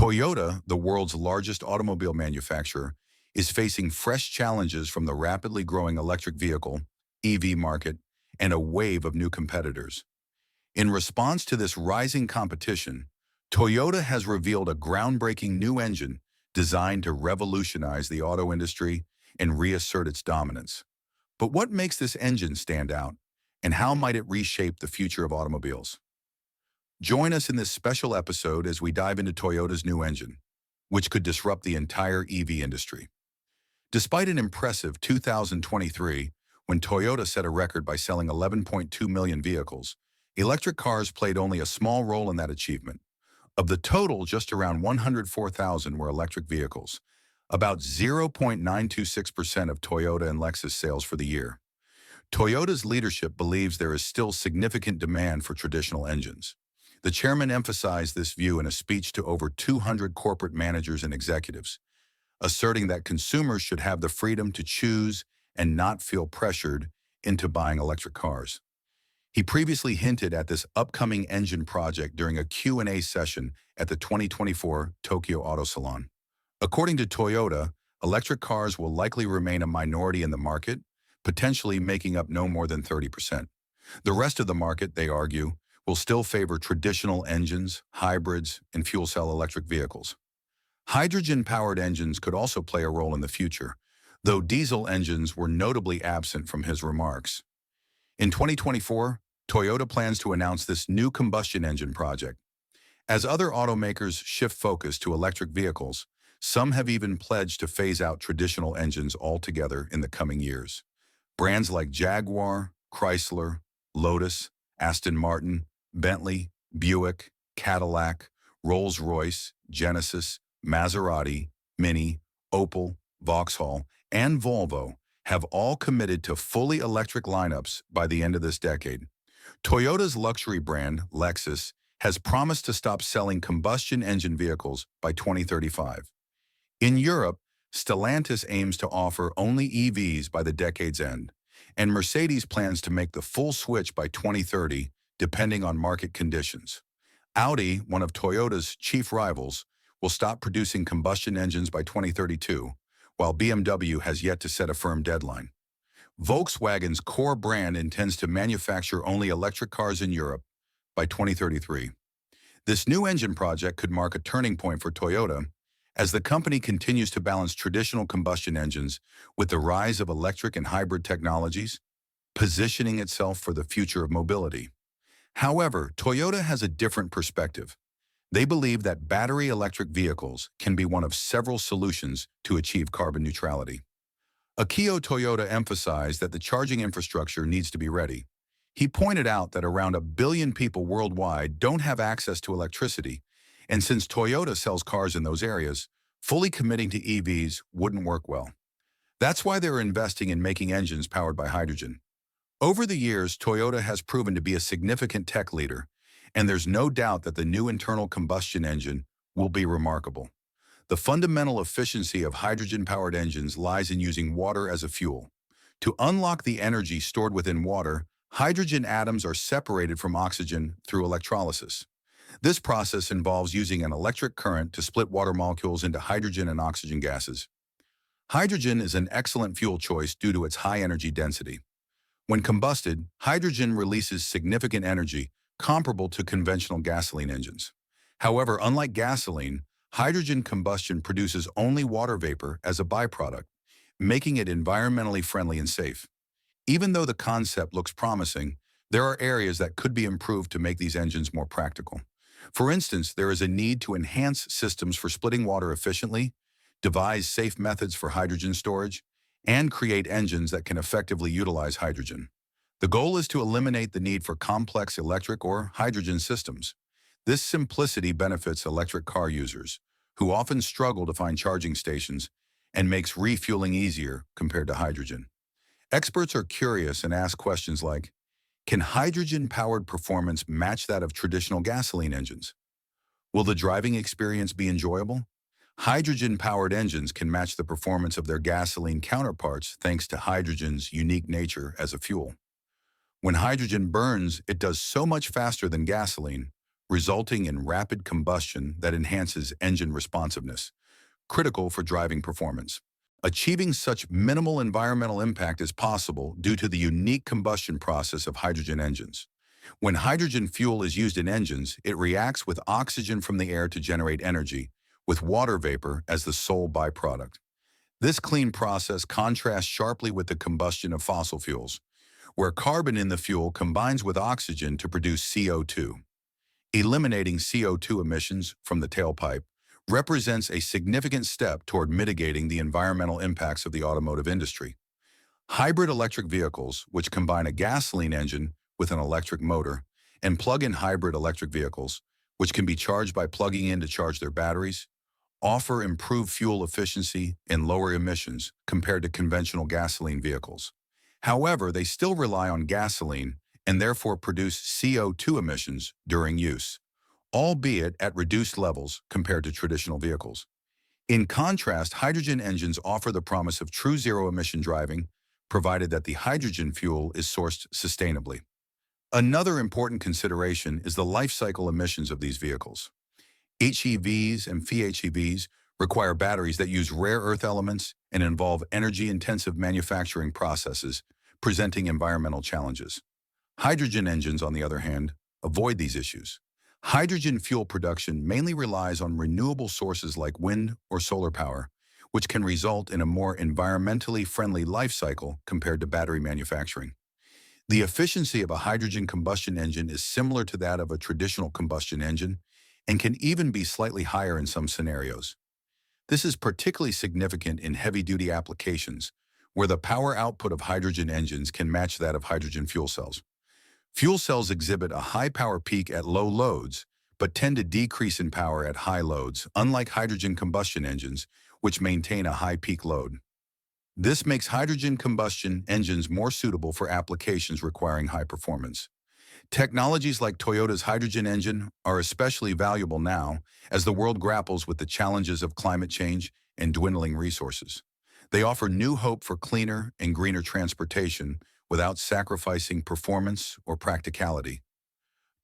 Toyota, the world's largest automobile manufacturer, is facing fresh challenges from the rapidly growing electric vehicle (EV) market and a wave of new competitors. In response to this rising competition, Toyota has revealed a groundbreaking new engine designed to revolutionize the auto industry and reassert its dominance. But what makes this engine stand out, and how might it reshape the future of automobiles? Join us in this special episode as we dive into Toyota's new engine, which could disrupt the entire EV industry. Despite an impressive 2023, when Toyota set a record by selling 11.2 million vehicles, electric cars played only a small role in that achievement. Of the total, just around 104,000 were electric vehicles, about 0.926% of Toyota and Lexus sales for the year. Toyota's leadership believes there is still significant demand for traditional engines. The chairman emphasized this view in a speech to over 200 corporate managers and executives, asserting that consumers should have the freedom to choose and not feel pressured into buying electric cars. He previously hinted at this upcoming engine project during a Q&A session at the 2024 Tokyo Auto Salon. According to Toyota, electric cars will likely remain a minority in the market, potentially making up no more than 30%. The rest of the market, they argue, will still favor traditional engines, hybrids, and fuel cell electric vehicles. Hydrogen-powered engines could also play a role in the future, though diesel engines were notably absent from his remarks. In 2024, Toyota plans to announce this new combustion engine project. As other automakers shift focus to electric vehicles, some have even pledged to phase out traditional engines altogether in the coming years. Brands like Jaguar, Chrysler, Lotus, Aston Martin, Bentley, Buick, Cadillac, Rolls-Royce, Genesis, Maserati, Mini, Opel, Vauxhall, and Volvo have all committed to fully electric lineups by the end of this decade. Toyota's luxury brand, Lexus, has promised to stop selling combustion engine vehicles by 2035. In Europe, Stellantis aims to offer only EVs by the decade's end, and Mercedes plans to make the full switch by 2030, depending on market conditions. Audi, one of Toyota's chief rivals, will stop producing combustion engines by 2032, while BMW has yet to set a firm deadline. Volkswagen's core brand intends to manufacture only electric cars in Europe by 2033. This new engine project could mark a turning point for Toyota as the company continues to balance traditional combustion engines with the rise of electric and hybrid technologies, positioning itself for the future of mobility. However, Toyota has a different perspective. They believe that battery electric vehicles can be one of several solutions to achieve carbon neutrality. Akio Toyoda emphasized that the charging infrastructure needs to be ready. He pointed out that around 1 billion people worldwide don't have access to electricity, and since Toyota sells cars in those areas, fully committing to EVs wouldn't work well. That's why they're investing in making engines powered by hydrogen. Over the years, Toyota has proven to be a significant tech leader, and there's no doubt that the new internal combustion engine will be remarkable. The fundamental efficiency of hydrogen-powered engines lies in using water as a fuel. To unlock the energy stored within water, hydrogen atoms are separated from oxygen through electrolysis. This process involves using an electric current to split water molecules into hydrogen and oxygen gases. Hydrogen is an excellent fuel choice due to its high energy density. When combusted, hydrogen releases significant energy comparable to conventional gasoline engines. However, unlike gasoline, hydrogen combustion produces only water vapor as a byproduct, making it environmentally friendly and safe. Even though the concept looks promising, there are areas that could be improved to make these engines more practical. For instance, there is a need to enhance systems for splitting water efficiently, devise safe methods for hydrogen storage, and create engines that can effectively utilize hydrogen. The goal is to eliminate the need for complex electric or hydrogen systems. This simplicity benefits electric car users, who often struggle to find charging stations, and makes refueling easier compared to hydrogen. Experts are curious and ask questions like, can hydrogen-powered performance match that of traditional gasoline engines? Will the driving experience be enjoyable? Hydrogen-powered engines can match the performance of their gasoline counterparts thanks to hydrogen's unique nature as a fuel. When hydrogen burns, it does so much faster than gasoline, resulting in rapid combustion that enhances engine responsiveness, critical for driving performance. Achieving such minimal environmental impact is possible due to the unique combustion process of hydrogen engines. When hydrogen fuel is used in engines, it reacts with oxygen from the air to generate energy, with water vapor as the sole byproduct. This clean process contrasts sharply with the combustion of fossil fuels, where carbon in the fuel combines with oxygen to produce CO2. Eliminating CO2 emissions from the tailpipe represents a significant step toward mitigating the environmental impacts of the automotive industry. Hybrid electric vehicles, which combine a gasoline engine with an electric motor, and plug-in hybrid electric vehicles, which can be charged by plugging in to charge their batteries, offer improved fuel efficiency and lower emissions compared to conventional gasoline vehicles. However, they still rely on gasoline and therefore produce CO2 emissions during use, albeit at reduced levels compared to traditional vehicles. In contrast, hydrogen engines offer the promise of true zero-emission driving, provided that the hydrogen fuel is sourced sustainably. Another important consideration is the life cycle emissions of these vehicles. HEVs and PHEVs require batteries that use rare earth elements and involve energy-intensive manufacturing processes, presenting environmental challenges. Hydrogen engines, on the other hand, avoid these issues. Hydrogen fuel production mainly relies on renewable sources like wind or solar power, which can result in a more environmentally friendly life cycle compared to battery manufacturing. The efficiency of a hydrogen combustion engine is similar to that of a traditional combustion engine and can even be slightly higher in some scenarios. This is particularly significant in heavy-duty applications, where the power output of hydrogen engines can match that of hydrogen fuel cells. Fuel cells exhibit a high power peak at low loads, but tend to decrease in power at high loads, unlike hydrogen combustion engines, which maintain a high peak load. This makes hydrogen combustion engines more suitable for applications requiring high performance. Technologies like Toyota's hydrogen engine are especially valuable now as the world grapples with the challenges of climate change and dwindling resources. They offer new hope for cleaner and greener transportation without sacrificing performance or practicality.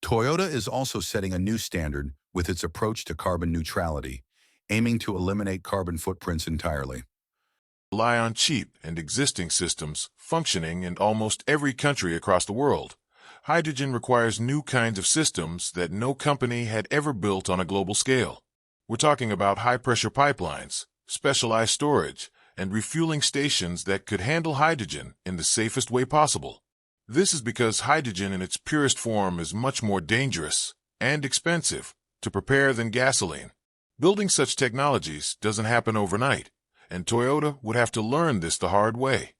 Toyota is also setting a new standard with its approach to carbon neutrality, aiming to eliminate carbon footprints entirely. Rely on cheap and existing systems functioning in almost every country across the world. Hydrogen requires new kinds of systems that no company had ever built on a global scale. We're talking about high-pressure pipelines, specialized storage, and refueling stations that could handle hydrogen in the safest way possible. This is because hydrogen in its purest form is much more dangerous and expensive to prepare than gasoline. Building such technologies doesn't happen overnight, and Toyota would have to learn this the hard way.